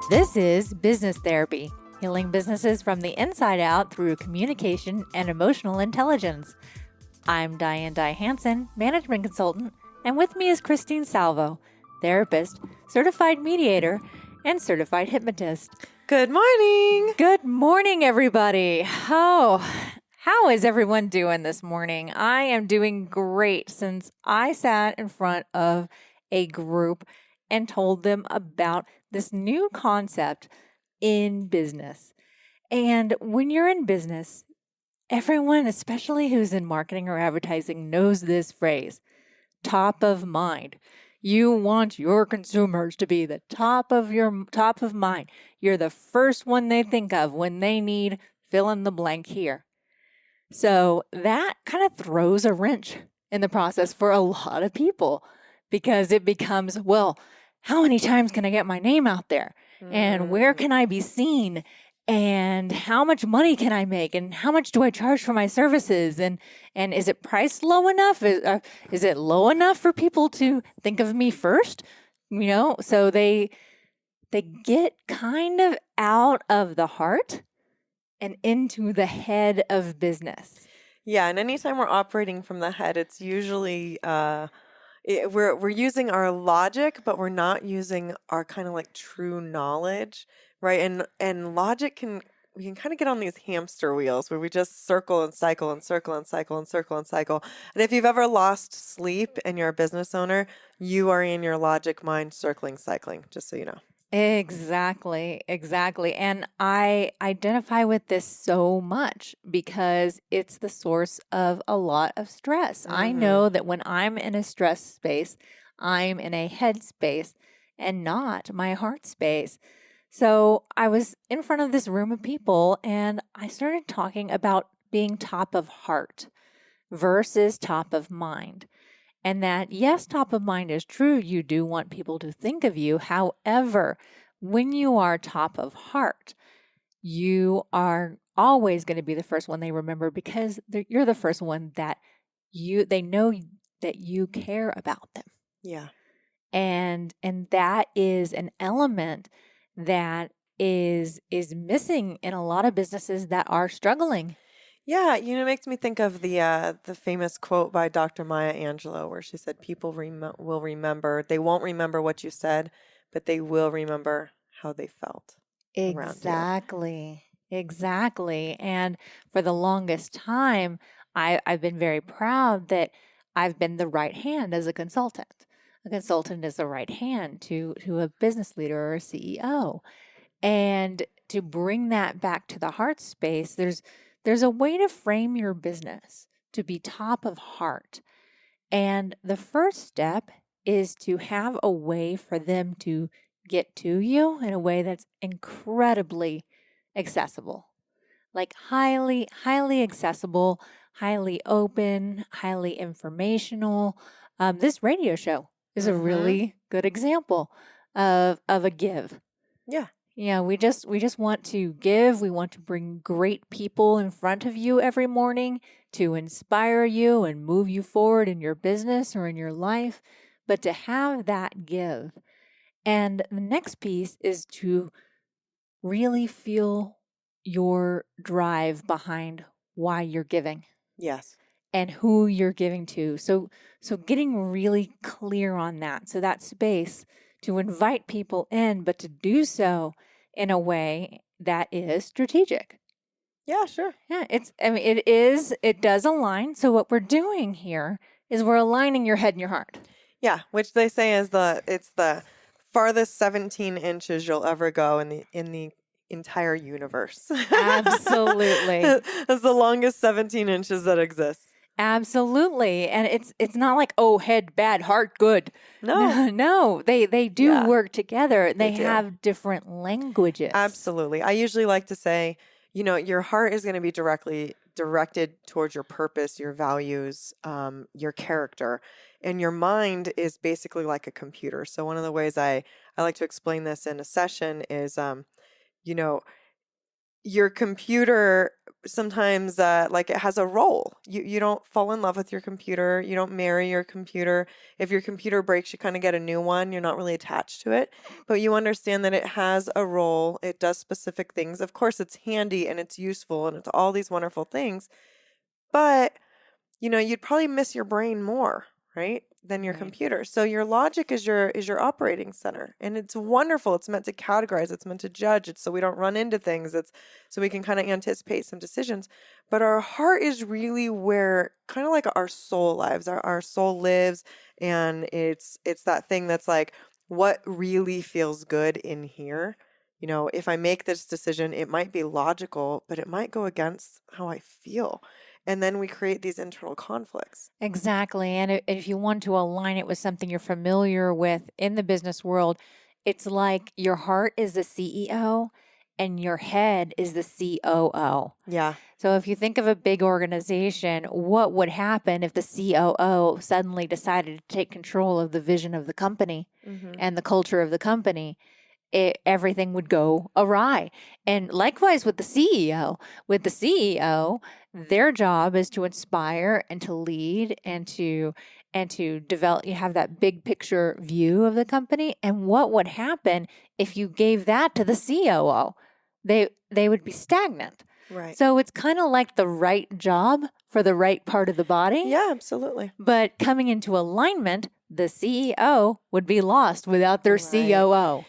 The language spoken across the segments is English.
This is Business Therapy, healing businesses from the inside out through communication and emotional intelligence. I'm Diane Hansen, management consultant, and with me is Christine Salvo, therapist, certified mediator, and certified hypnotist. Good morning. Good morning, everybody. Oh, how is everyone doing this morning? I am doing great since I sat in front of a group and told them about this new concept in business. And when you're in business, everyone, especially who's in marketing or advertising, knows this phrase, top of mind. You want your consumers to be the top of mind. You're the first one they think of when they need fill in the blank here. So that kind of throws a wrench in the process for a lot of people because it becomes, well, how many times can I get my name out there? And where can I be seen? And how much money can I make? And how much do I charge for my services? And is it priced low enough? Is it low enough for people to think of me first? You know, so they get kind of out of the heart and into the head of business. Yeah, and anytime we're operating from the head, it's usually we're using our logic, but we're not using our kind of like true knowledge, right? And logic we can kind of get on these hamster wheels where we just circle and cycle and circle and cycle and circle and cycle. And if you've ever lost sleep and you're a business owner, you are in your logic mind circling, cycling, just so you know. Exactly. And I identify with this so much because it's the source of a lot of stress. I know that when I'm in a stress space, I'm in a head space and not my heart space. So I was in front of this room of people and I started talking about being top of heart versus top of mind. And that, yes, top of mind is true. You do want people to think of you. However, when you are top of heart, you are always going to be the first one they remember because you're the first one that they know that you care about them. Yeah. And that is an element that is missing in a lot of businesses that are struggling. Yeah, it makes me think of the famous quote by Dr. Maya Angelou where she said, people will remember, they won't remember what you said, but they will remember how they felt around you. Exactly. And for the longest time, I've been very proud that I've been the right hand as a consultant. A consultant is the right hand to a business leader or a CEO. And to bring that back to the heart space, there's a way to frame your business to be top of heart. And the first step is to have a way for them to get to you in a way that's incredibly accessible. Like highly accessible, highly open, highly informational. This radio show is a really good example of a give. Yeah. Yeah, we just want to give. We want to bring great people in front of you every morning to inspire you and move you forward in your business or in your life, but to have that give. And the next piece is to really feel your drive behind why you're giving. Yes. And who you're giving to. So getting really clear on that. So that space to invite people in, but to do so in a way that is strategic. Yeah, sure. Yeah, it does align. So what we're doing here is we're aligning your head and your heart. Yeah, which they say is it's the farthest 17 inches you'll ever go in the entire universe. Absolutely. That's the longest 17 inches that exists. Absolutely. And it's not like, oh, head bad, heart good. No, they do work together. They have different languages. Absolutely. I usually like to say, your heart is going to be directed towards your purpose, your values, your character. And your mind is basically like a computer. So one of the ways I like to explain this in a session is, your computer sometimes like it has a role. You don't fall in love with your computer. You don't marry your computer. If your computer breaks, you kind of get a new one. You're not really attached to it, but you understand that it has a role. It does specific things. Of course, it's handy and it's useful and it's all these wonderful things, but you'd probably miss your brain more, right, than your Right. computer. So your logic is your operating center, and it's wonderful. It's meant to categorize. It's meant to judge. It's so we don't run into things. It's so we can kind of anticipate some decisions. But our heart is really where kind of like our soul lives. Our soul lives, and it's that thing that's like what really feels good in here. If I make this decision, it might be logical, but it might go against how I feel. And then we create these internal conflicts. Exactly. And if you want to align it with something you're familiar with in the business world, it's like your heart is the CEO and your head is the COO. Yeah. So if you think of a big organization, what would happen if the COO suddenly decided to take control of the vision of the company Mm-hmm. and the culture of the company? Everything would go awry. And likewise with the CEO. With the CEO, their job is to inspire and to lead and to develop. You have that big picture view of the company. And what would happen if you gave that to the COO? They would be stagnant. Right. So it's kind of like the right job for the right part of the body. Yeah, absolutely. But coming into alignment, the CEO would be lost without their Right. COO.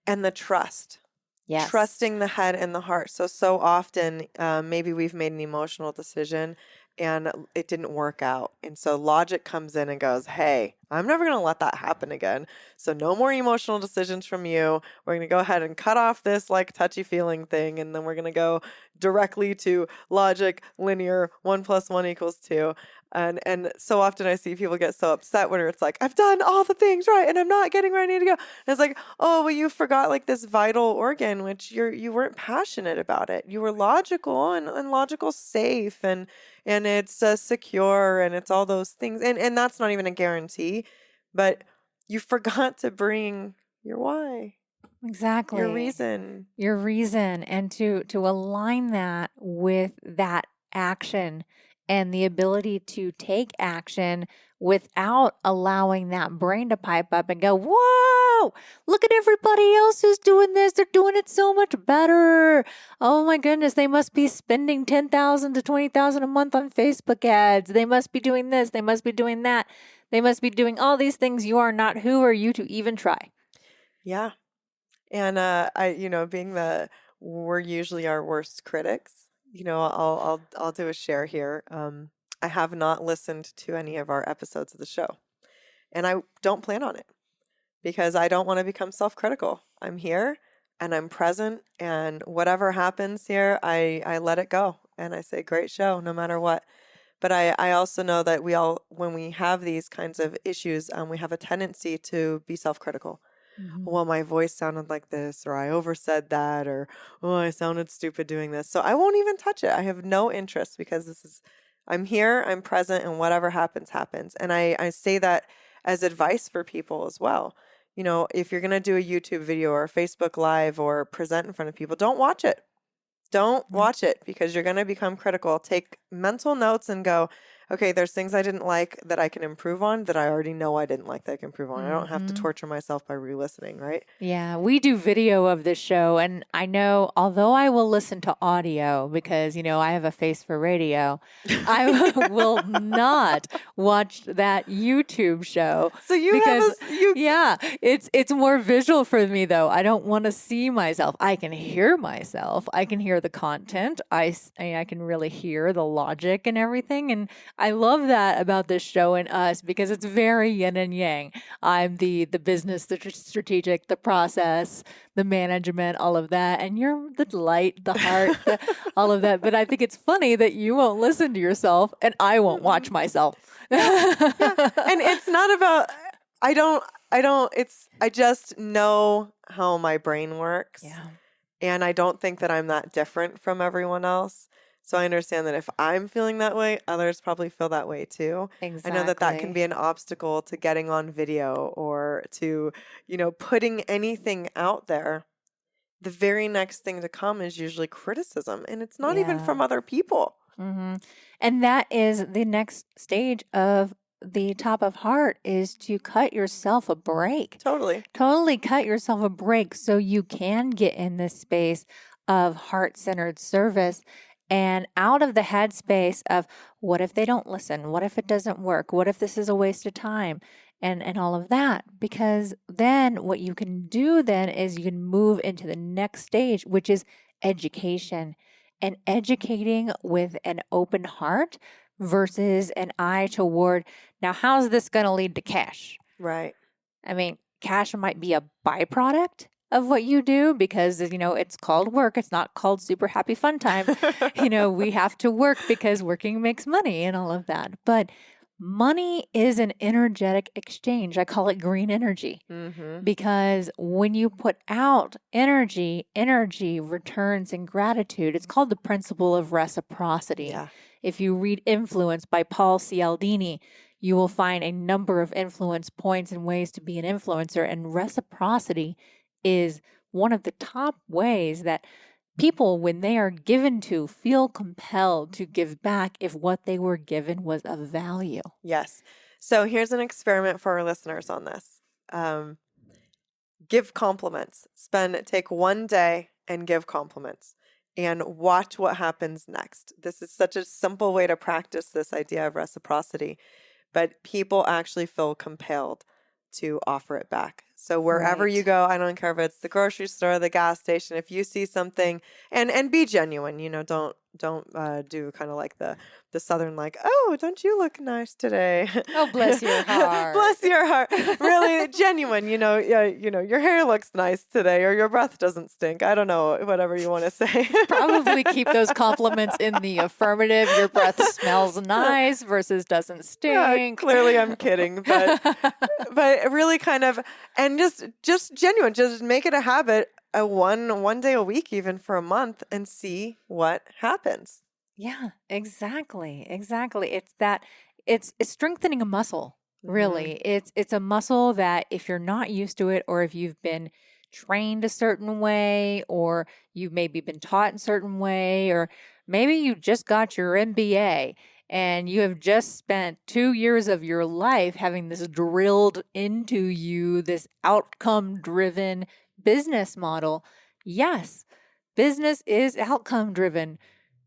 And the trust. Yes. Trusting the head and the heart. So often, maybe we've made an emotional decision and it didn't work out. And so logic comes in and goes, hey, I'm never going to let that happen again. So no more emotional decisions from you. We're going to go ahead and cut off this like touchy feeling thing. And then we're going to go directly to logic, linear, 1 + 1 = 2. And so often I see people get so upset when it's like, I've done all the things right and I'm not getting where I need to go. And it's like, oh, well, you forgot like this vital organ, which you weren't passionate about it. You were logical and logical safe and it's secure and it's all those things. And that's not even a guarantee, but you forgot to bring your why, Exactly. your reason. Your reason, and to align that with that action and the ability to take action without allowing that brain to pipe up and go, whoa, look at everybody else who's doing this. They're doing it so much better. Oh my goodness, they must be spending 10,000 to 20,000 a month on Facebook ads. They must be doing this. They must be doing that. They must be doing all these things. You are not. Who are you to even try? Yeah. And being we're usually our worst critics. I'll do a share here. I have not listened to any of our episodes of the show, and I don't plan on it because I don't want to become self-critical. I'm here and I'm present, and whatever happens here, I let it go and I say, great show, no matter what. But I also know that when we have these kinds of issues, we have a tendency to be self-critical. Well, my voice sounded like this, or I oversaid that, or oh, I sounded stupid doing this. So I won't even touch it. I have no interest because I'm here, I'm present, and whatever happens, happens. And I say that as advice for people as well. If you're going to do a YouTube video or a Facebook Live or present in front of people, don't watch it. Don't watch it because you're going to become critical. Take mental notes and go, okay, there's things I didn't like that I can improve on that I already know I didn't like that I can improve on. I don't have to torture myself by re-listening, right? Yeah, we do video of this show. And I know, although I will listen to audio because, I have a face for radio, I will not watch that YouTube show. So you because, have you yeah, it's more visual for me, though. I don't want to see myself. I can hear myself. I can hear the content. I can really hear the logic and everything. And I love that about this show and us because it's very yin and yang. I'm the business, the strategic, the process, the management, all of that. And you're the light, the heart, all of that. But I think it's funny that you won't listen to yourself and I won't watch myself. yeah. And it's not about I just know how my brain works. Yeah. And I don't think that I'm that different from everyone else. So I understand that if I'm feeling that way, others probably feel that way too. Exactly. I know that can be an obstacle to getting on video or to, putting anything out there the very next thing to come is usually criticism, and it's not even Yeah. from other people. hmm And that is the next stage of the top of heart, is to cut yourself a break. Totally. Totally cut yourself a break so you can get in this space of heart-centered service and out of the headspace of what if they don't listen? What if it doesn't work? What if this is a waste of time? And all of that. Because then what you can do then is you can move into the next stage, which is education, and educating with an open heart versus an eye toward, now, how's this going to lead to cash? Right. I mean, cash might be a byproduct of what you do because, it's called work. It's not called super happy fun time. We have to work because working makes money and all of that. But money is an energetic exchange. I call it green energy. Mm-hmm. Because when you put out energy, energy returns in gratitude. It's called the principle of reciprocity. Yeah. If you read Influence by Paul Cialdini, you will find a number of influence points and ways to be an influencer. And reciprocity is one of the top ways that people, when they are given to, feel compelled to give back if what they were given was of value. Yes. So here's an experiment for our listeners on this. Give compliments. Take one day and give compliments and watch what happens next. This is such a simple way to practice this idea of reciprocity, but people actually feel compelled to offer it back. So wherever you Right. go, I don't care if it's the grocery store, the gas station, if you see something, and be genuine, don't do kind of like the southern, like, oh, don't you look nice today? Oh, bless your heart. Bless your heart. Really genuine, your hair looks nice today, or your breath doesn't stink. I don't know, whatever you want to say. Probably keep those compliments in the affirmative. Your breath smells nice versus doesn't stink. Clearly I'm kidding, but really kind of, and just genuine, just make it a habit, one day a week, even for a month, and see what happens. Yeah, exactly. Exactly. It's strengthening a muscle, Hmm. really. It's a muscle that if you're not used to it, or if you've been trained a certain way, or you've maybe been taught in a certain way, or maybe you just got your MBA and you have just spent 2 years of your life having this drilled into you, this outcome driven business model. Yes, business is outcome driven,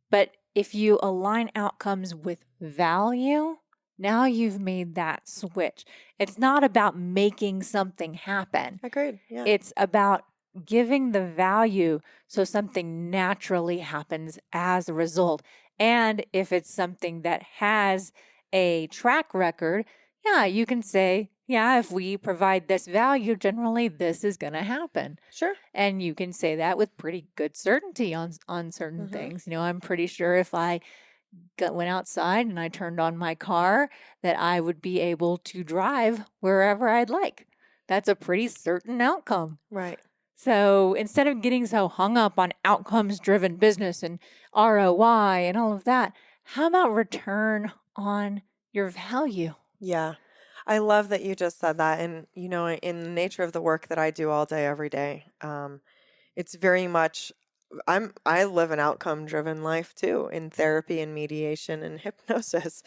but if you align outcomes with value, now you've made that switch. It's not about making something happen. Agreed. Yeah. It's about giving the value so something naturally happens as a result. And if it's something that has a track record, yeah, you can say, yeah, if we provide this value, generally this is going to happen. Sure. And you can say that with pretty good certainty on certain Hmm. things. I'm pretty sure if I went outside and I turned on my car, that I would be able to drive wherever I'd like. That's a pretty certain outcome. Right. So instead of getting so hung up on outcomes driven business and ROI and all of that, how about return on your value? Yeah. I love that you just said that. And, in the nature of the work that I do all day, every day, it's very much, I live an outcome driven life too, in therapy and mediation and hypnosis.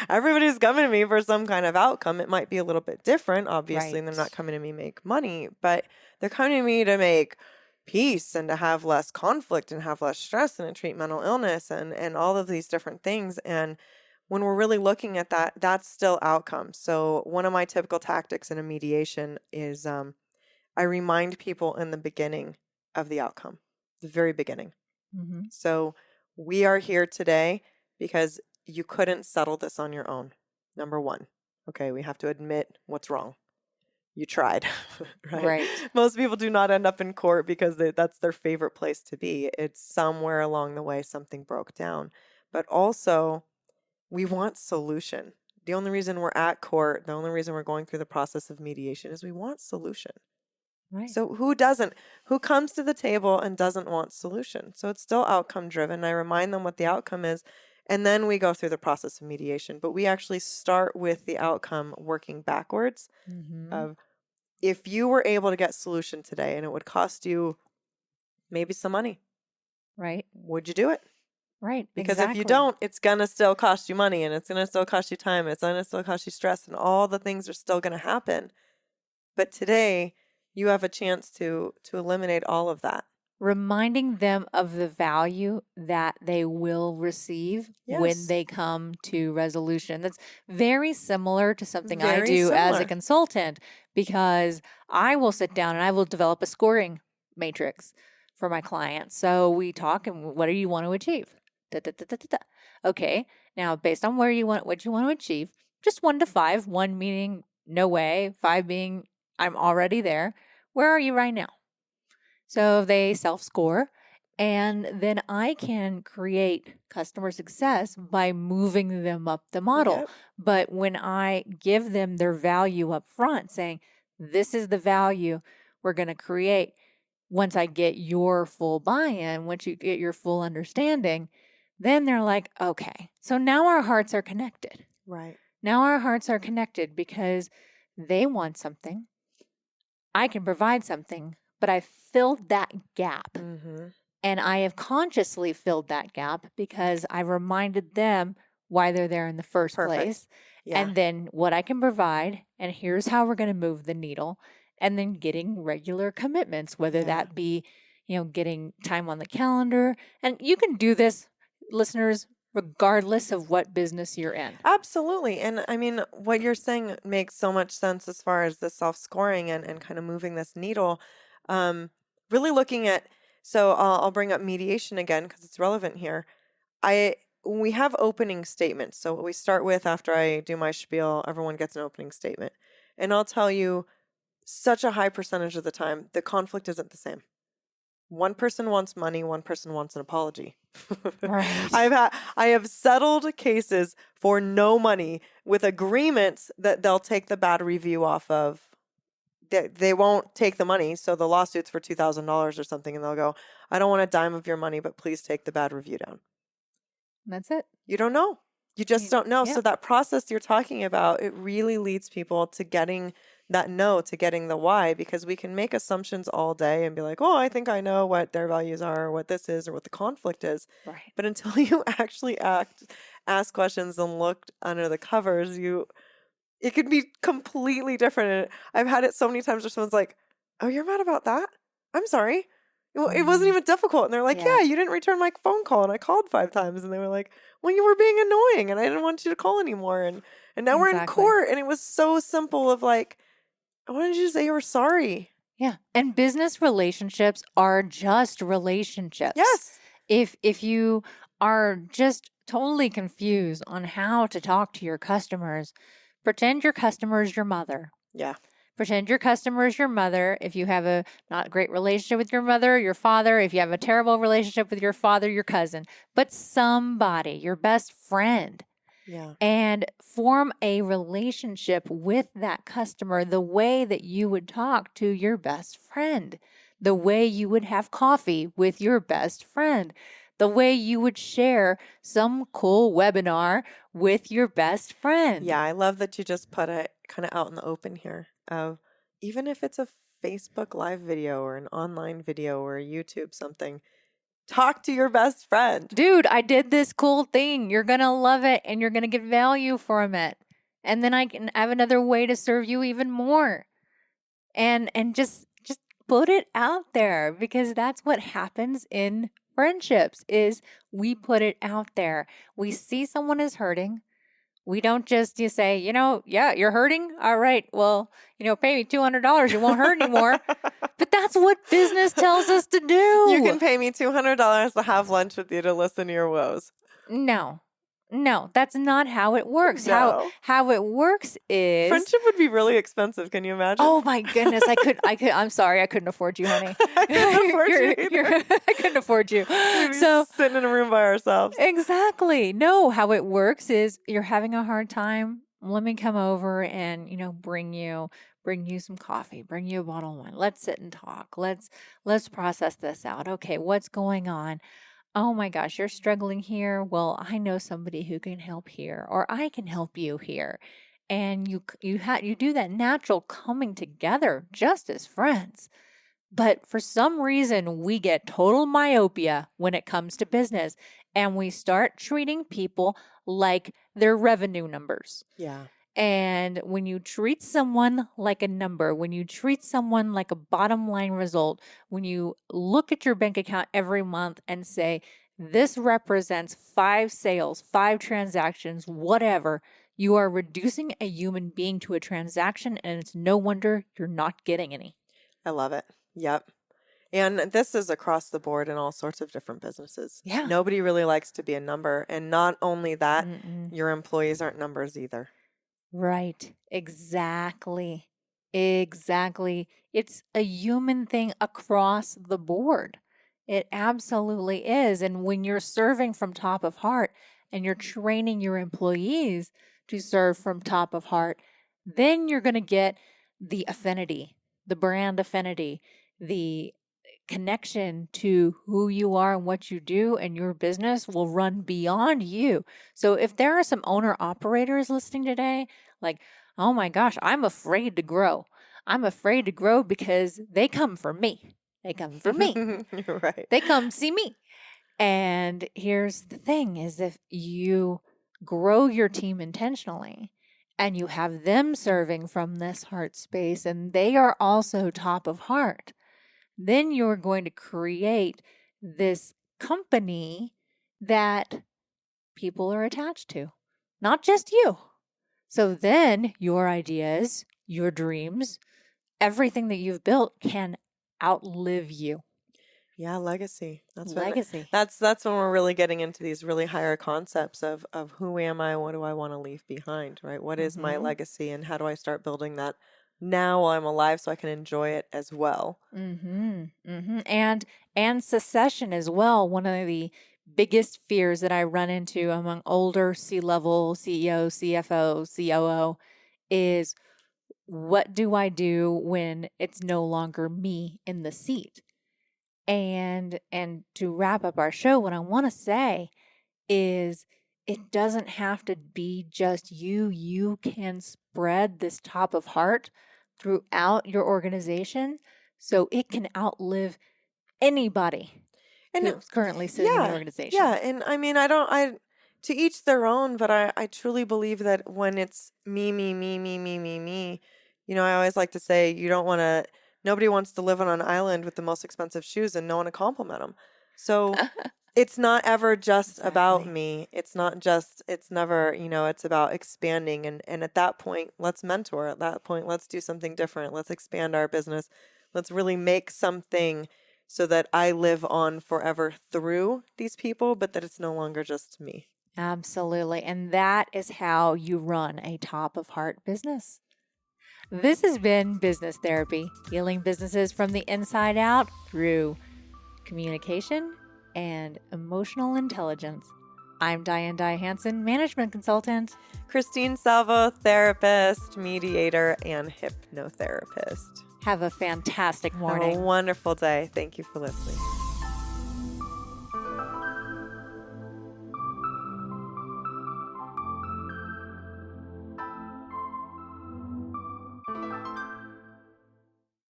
Everybody's coming to me for some kind of outcome. It might be a little bit different, obviously, and they're not Right. coming to me to make money, but they're coming to me to make peace and to have less conflict and have less stress and to treat mental illness and all of these different things. And when we're really looking at that, that's still outcome. So one of my typical tactics in a mediation is I remind people in the beginning of the outcome, the very beginning. Mm-hmm. So we are here today because you couldn't settle this on your own. Number one. Okay, we have to admit what's wrong. You tried, right? Right. Most people do not end up in court because that's their favorite place to be. It's somewhere along the way something broke down. But also, we want solution. The only reason we're at court, the only reason we're going through the process of mediation is we want solution. Right. So who doesn't? Who comes to the table and doesn't want solution? So it's still outcome driven. I remind them what the outcome is, and then we go through the process of mediation. But we actually start with the outcome, working backwards. Mm-hmm. Of if you were able to get solution today, and it would cost you maybe some money. Right. Would you do it? Right. Because if you Exactly. don't, it's going to still cost you money, and it's going to still cost you time. It's going to still cost you stress, and all the things are still going to happen. But today, you have a chance to eliminate all of that. Reminding them of the value that they will receive when Yes. they come to resolution. That's very similar to something I Very do as a similar. consultant, because I will sit down and I will develop a scoring matrix for my clients. So we talk and what do you want to achieve? Da, da, da, da, da, da. Okay, now based on what you want to achieve, just 1 to 5, 1 meaning no way, 5 being I'm already there. Where are you right now? So they self score. And then I can create customer success by moving them up the model. Yep. But when I give them their value up front, saying, this is the value we're going to create once I get your full buy in, once you get your full understanding, then they're like, okay, so now our hearts are connected. Right. Now our hearts are connected because they want something. I can provide something, but I filled that gap. Mm-hmm. And I have consciously filled that gap because I reminded them why they're there in the first Perfect. place. Yeah. And then what I can provide, and here's how we're going to move the needle. And then getting regular commitments, whether Yeah. that be, getting time on the calendar. And you can do this, listeners, regardless of what business you're in. Absolutely. And I mean, what you're saying makes so much sense as far as the self-scoring and kind of moving this needle. Really looking at, so I'll bring up mediation again because it's relevant here. We have opening statements. So what we start with after I do my spiel, everyone gets an opening statement. And I'll tell you, such a high percentage of the time, the conflict isn't the same. One person wants money, one person wants an apology. Right. I have settled cases for no money with agreements that they'll take the bad review off of. They won't take the money, so the lawsuit's for $2,000 or something, and they'll go, I don't want a dime of your money, but please take the bad review down. That's it. You don't know. You just don't know. Yeah. So that process you're talking about, it really leads people to getting that no, to getting the why, because we can make assumptions all day and be like, oh, I think I know what their values are, or what this is, or what the conflict is. Right. But until you actually ask questions and look under the covers, it could be completely different. And I've had it so many times where someone's like, oh, you're mad about that? I'm sorry. It wasn't even difficult. And they're like, yeah, you didn't return my phone call. And I called 5 times. And they were like, well, you were being annoying and I didn't want you to call anymore. And now we're in Exactly. court. And it was so simple of like, I wanted you to say you were sorry. Yeah. And business relationships are just relationships. Yes. If you are just totally confused on how to talk to your customers, pretend your customer is your mother. Yeah. Pretend your customer is your mother. If you have a not great relationship with your mother, your father, if you have a terrible relationship with your father, your cousin, but somebody, your best friend. Yeah. And form a relationship with that customer the way that you would talk to your best friend, the way you would have coffee with your best friend, the way you would share some cool webinar with your best friend. Yeah, I love that you just put it kind of out in the open here. Even if it's a Facebook Live video or an online video or a YouTube something, talk to your best friend. Dude, I did this cool thing. You're going to love it and you're going to get value from it. And then I can have another way to serve you even more. And just put it out there, because that's what happens in friendships is we put it out there. We see someone is hurting. We don't just say, yeah, you're hurting. All right. Well, pay me $200. You won't hurt anymore. But that's what business tells us to do. You can pay me $200 to have lunch with you to listen to your woes. No, that's not how it works. No. How it works is friendship would be really expensive. Can you imagine? Oh my goodness, I'm sorry, I couldn't afford you, honey. I couldn't afford you either. I couldn't afford you. We'd be So sitting in a room by ourselves. Exactly. No, how it works is you're having a hard time. Let me come over and, bring you some coffee, bring you a bottle of wine. Let's sit and talk. Let's process this out. Okay, what's going on? Oh my gosh, you're struggling here. Well, I know somebody who can help here, or I can help you here. And you do that natural coming together just as friends. But for some reason, we get total myopia when it comes to business, and we start treating people like their revenue numbers. Yeah. And when you treat someone like a number, when you treat someone like a bottom line result, when you look at your bank account every month and say, this represents 5 sales, 5 transactions, whatever, you are reducing a human being to a transaction, and it's no wonder you're not getting any. I love it. Yep. And this is across the board in all sorts of different businesses. Yeah. Nobody really likes to be a number. And not only that, Mm-mm. your employees aren't numbers either. Right. Exactly. Exactly. It's a human thing across the board. It absolutely is. And when you're serving from top of heart and you're training your employees to serve from top of heart, then you're going to get the affinity, the brand affinity, the connection to who you are and what you do, and your business will run beyond you. So if there are some owner operators listening today, like, oh my gosh, I'm afraid to grow. I'm afraid to grow because they come for me. They come for me. Right. They come see me. And here's the thing is if you grow your team intentionally and you have them serving from this heart space and they are also top of heart, then you're going to create this company that people are attached to, not just you. So then your ideas, your dreams, everything that you've built can outlive you. Yeah, legacy. Legacy. That's when we're really getting into these really higher concepts of who am I, what do I want to leave behind, right? What is my legacy and how do I start building that now while I'm alive so I can enjoy it as well? And secession as well. One of the biggest fears that I run into among older C-level CEO, CFO, COO is, what do I do when it's no longer me in the seat? And to wrap up our show, what I want to say is it doesn't have to be just you. You can spread this top of heart throughout your organization so it can outlive anybody And who's currently sitting in the yeah, organization. yeah. And I mean, to each their own, but I truly believe that when it's me, I always like to say, nobody wants to live on an island with the most expensive shoes and no one to compliment them. So it's not ever just about Exactly. me. It's never, it's about expanding. And at that point, let's mentor. At that point, let's do something different. Let's expand our business. Let's really make something so that I live on forever through these people, but that it's no longer just me. Absolutely. And that is how you run a top of heart business. This has been Business Therapy, healing businesses from the inside out through communication and emotional intelligence. I'm Diane Hansen, management consultant. Christine Salvo, therapist, mediator, and hypnotherapist. Have a fantastic Have morning. a wonderful day. Thank you for listening.